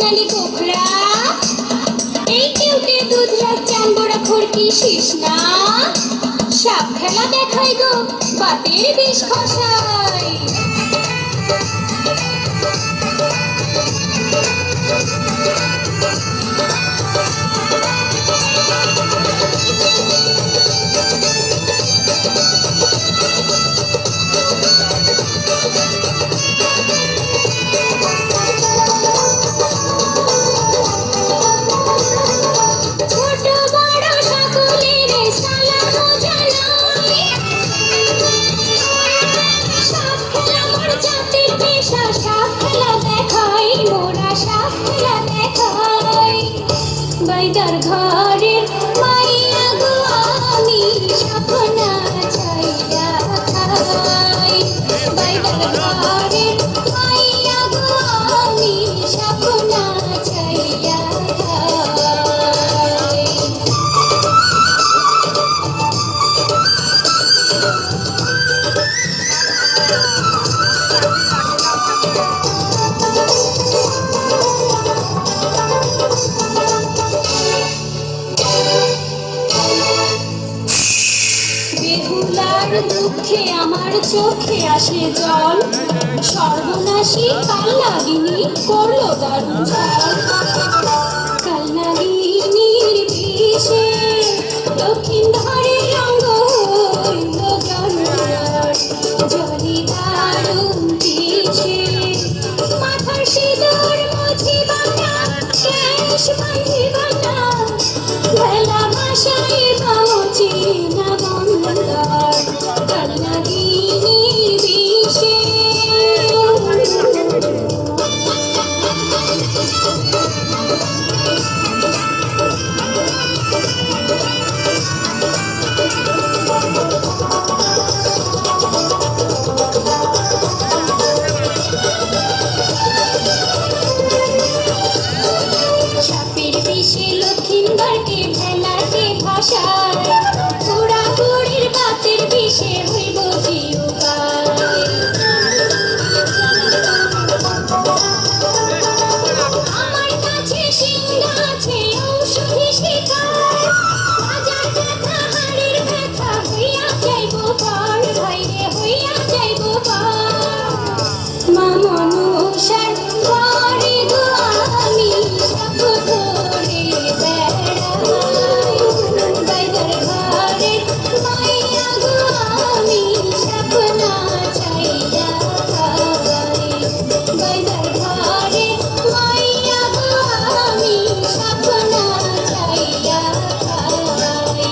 সোনালি কোকড়া এই কেউটে দুধরা চান বড়া খড়কি শেষ না সাপ খেলা দেখাই গো বাতের বিষ খসাই বাইদার ঘরের মাইয়া গো আমি স্বপ্না চাইয়া খাই বাইদার ঘরের মাইয়া গো আমি স্বপ্না চাইয়া খাই দুঃখে আমার চোখে আসে জল সর্বনাশী কালনাগিনী করলো দারুণ জল কালনাগিনীর বিষে দক্ষিণ ধারের রঙ্গ হইল জনর জলি দারুণ বিষে মাথার সিঁদুর মুছিবানা কেশ বাঁধিবানা ভেলা ভাষায় পাওচি না বন্দর কালনাগিনীর বিষে সাপের বিষে লক্ষিন্দরকে ভেলাতে ভাষায় পোড়া বুড়ির বাতের বিষে হইব কি উপায় আমার কাছে সিংহা আছে ঔষধি শিখায় হাজার ব্যথা হাড়ের ব্যথা হইয়া যাইব পার ভাইরে হইয়া যাইব পার মা মনসার ঘরে গো আমি সাপ ধরে বেড়াই বাইদার ঘরের মাইয়া গো আমি স্বপ্না চাইয়া খাই বাইদার ঘরের মাইয়া গো আমি স্বপ্না চাইয়া খাই